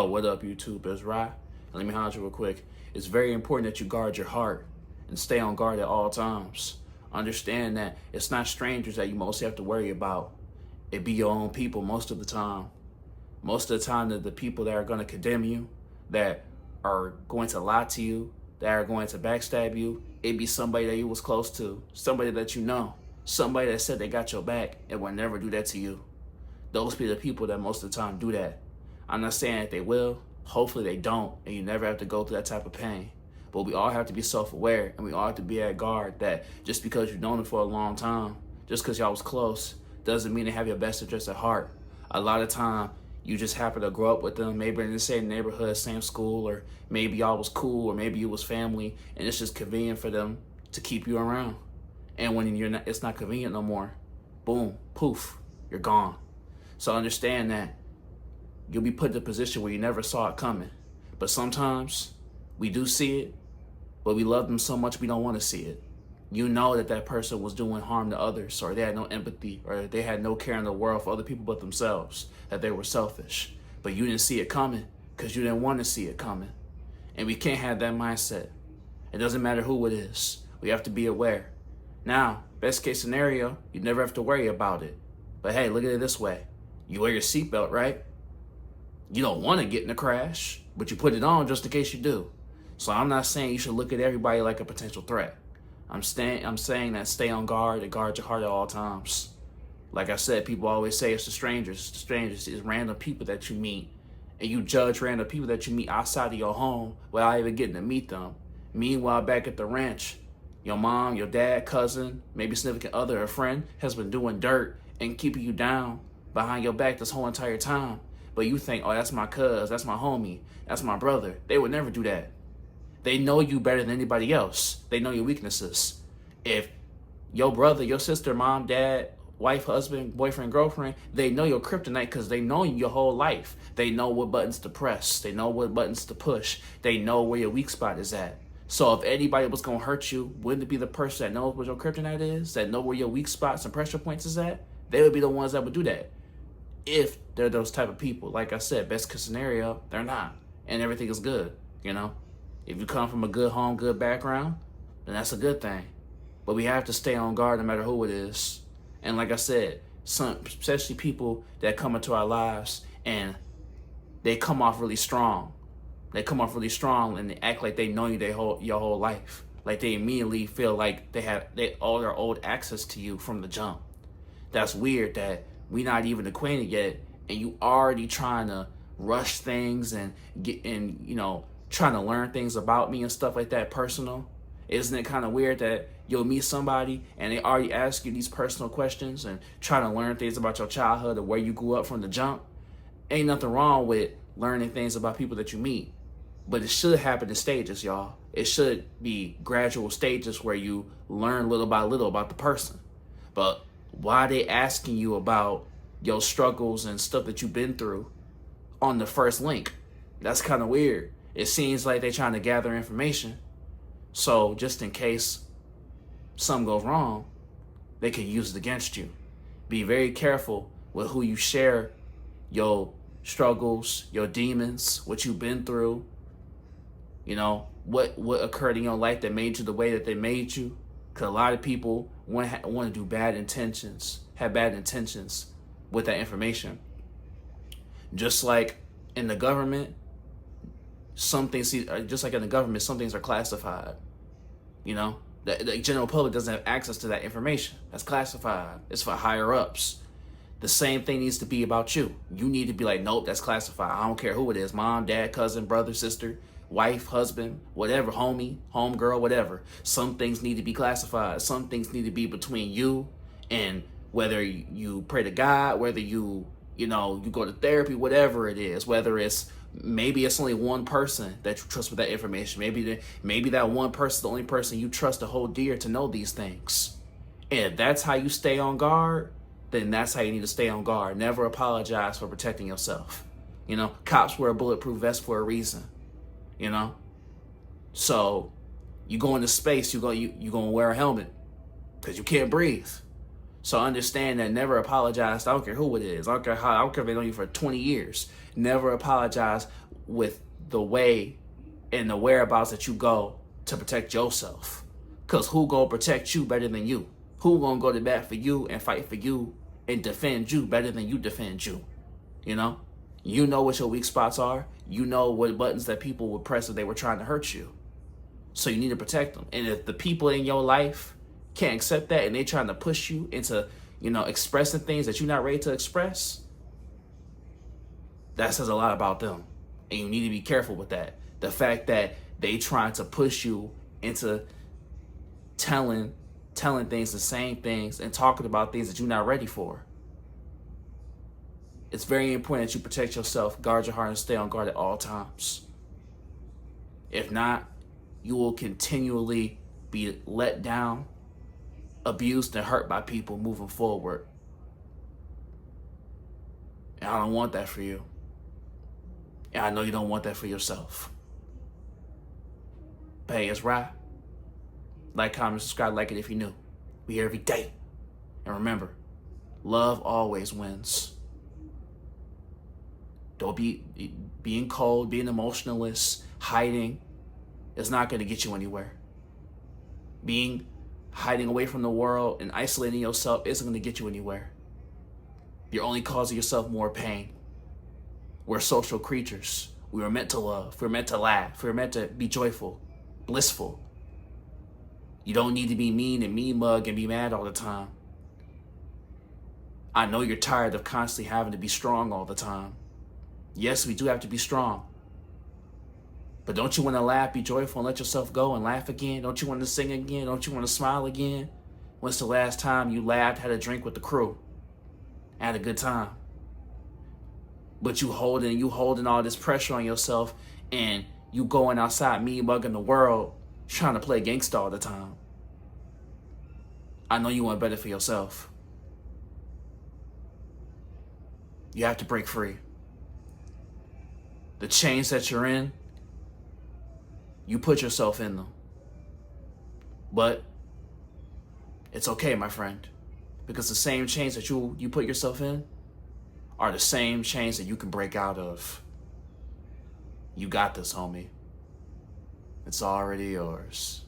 What up, YouTube? It's Rye. Let me holler you real quick. It's very important that you guard your heart and stay on guard at all times. Understand that it's not strangers that you mostly have to worry about. It be your own people most of the time. Most of the time, the people that are going to condemn you, that are going to lie to you, that are going to backstab you, it be somebody that you was close to, somebody that you know, somebody that said they got your back and will never do that to you. Those be the people that most of the time do that. I'm not saying that they will. Hopefully they don't, and you never have to go through that type of pain. But we all have to be self-aware, and we all have to be at guard that just because you've known them for a long time, just because y'all was close, doesn't mean they have your best interest at heart. A lot of time, you just happen to grow up with them, maybe in the same neighborhood, same school, or maybe y'all was cool, or maybe you was family, and it's just convenient for them to keep you around. And when it's not convenient no more, boom, poof, you're gone. So understand that you'll be put in a position where you never saw it coming. But sometimes we do see it, but we love them so much we don't want to see it. You know that that person was doing harm to others, or they had no empathy, or they had no care in the world for other people but themselves, that they were selfish. But you didn't see it coming because you didn't want to see it coming. And we can't have that mindset. It doesn't matter who it is. We have to be aware. Now, best case scenario, you never have to worry about it. But hey, look at it this way. You wear your seatbelt, right? You don't want to get in a crash, but you put it on just in case you do. So I'm not saying you should look at everybody like a potential threat. I'm saying that stay on guard and guard your heart at all times. Like I said, people always say it's the strangers. The strangers is random people that you meet, and you judge random people that you meet outside of your home without even getting to meet them. Meanwhile, back at the ranch, your mom, your dad, cousin, maybe significant other, a friend has been doing dirt and keeping you down behind your back this whole entire time. But you think, oh, that's my cuz, that's my homie, that's my brother. They would never do that. They know you better than anybody else. They know your weaknesses. If your brother, your sister, mom, dad, wife, husband, boyfriend, girlfriend, they know your kryptonite because they know you your whole life. They know what buttons to press. They know what buttons to push. They know where your weak spot is at. So if anybody was going to hurt you, wouldn't it be the person that knows what your kryptonite is, that know where your weak spots and pressure points is at? They would be the ones that would do that. If they're those type of people. Like I said, best case scenario, they're not. And everything is good, you know? If you come from a good home, good background, then that's a good thing. But we have to stay on guard no matter who it is. And like I said, especially people that come into our lives and they come off really strong. They come off really strong and they act like they know you your whole life. Like they immediately feel like they all their old access to you from the jump. That's weird that we not even acquainted yet, and you already trying to rush things and trying to learn things about me and stuff like that personal. Isn't it kind of weird that you'll meet somebody and they already ask you these personal questions and try to learn things about your childhood or where you grew up from the jump? Ain't nothing wrong with learning things about people that you meet, but it should happen in stages, y'all. It should be gradual stages where you learn little by little about the person. But why are they asking you about your struggles and stuff that you've been through on the first link? That's kind of weird. It seems like they're trying to gather information. So just in case something goes wrong, they can use it against you. Be very careful with who you share your struggles, your demons, what you've been through. You know, what occurred in your life that made you the way that they made you. Because a lot of people want to do bad intentions, have bad intentions with that information. Just like in the government, some things are classified. You know, the general public doesn't have access to that information. That's classified. It's for higher ups. The same thing needs to be about you. You need to be like, nope, that's classified. I don't care who it is. Mom, dad, cousin, brother, sister, wife, husband, whatever, homie, homegirl, whatever. Some things need to be classified. Some things need to be between you and whether you pray to God, whether you go to therapy, whatever it is, whether maybe it's only one person that you trust with that information. Maybe that one person is the only person you trust to hold dear to know these things. And if that's how you stay on guard, then that's how you need to stay on guard. Never apologize for protecting yourself. You know, cops wear a bulletproof vest for a reason. You know, so you go into space, you gonna wear a helmet because you can't breathe. So understand that. Never apologize. I don't care who it is. I don't care if they know you for 20 years. Never apologize with the way and the whereabouts that you go to protect yourself. Because who gonna protect you better than you? Who gonna go to bat for you and fight for you and defend you better than you defend you? You know? You know what your weak spots are. You know what buttons that people would press if they were trying to hurt you. So you need to protect them. And if the people in your life can't accept that and they're trying to push you into, expressing things that you're not ready to express, that says a lot about them. And you need to be careful with that. The fact that they trying to push you into telling things, the same things, and talking about things that you're not ready for. It's very important that you protect yourself, guard your heart, and stay on guard at all times. If not, you will continually be let down, abused, and hurt by people moving forward. And I don't want that for you. And I know you don't want that for yourself. But hey, it's right. Like, comment, subscribe, like it if you're new. We here every day. And remember, love always wins. Don't being cold, being emotionalist, hiding is not going to get you anywhere. Hiding away from the world and isolating yourself isn't going to get you anywhere. You're only causing yourself more pain. We're social creatures. We were meant to love. We're meant to laugh. We're meant to be joyful, blissful. You don't need to be mean and mean mug and be mad all the time. I know you're tired of constantly having to be strong all the time. Yes, we do have to be strong. But don't you want to laugh, be joyful, and let yourself go and laugh again? Don't you want to sing again? Don't you want to smile again? When's the last time you laughed, had a drink with the crew, had a good time? But you holding all this pressure on yourself, and you going outside, me mugging the world, trying to play gangsta all the time. I know you want better for yourself. You have to break free. The chains that you're in, you put yourself in them. But it's okay, my friend, because the same chains that you put yourself in are the same chains that you can break out of. You got this, homie. It's already yours.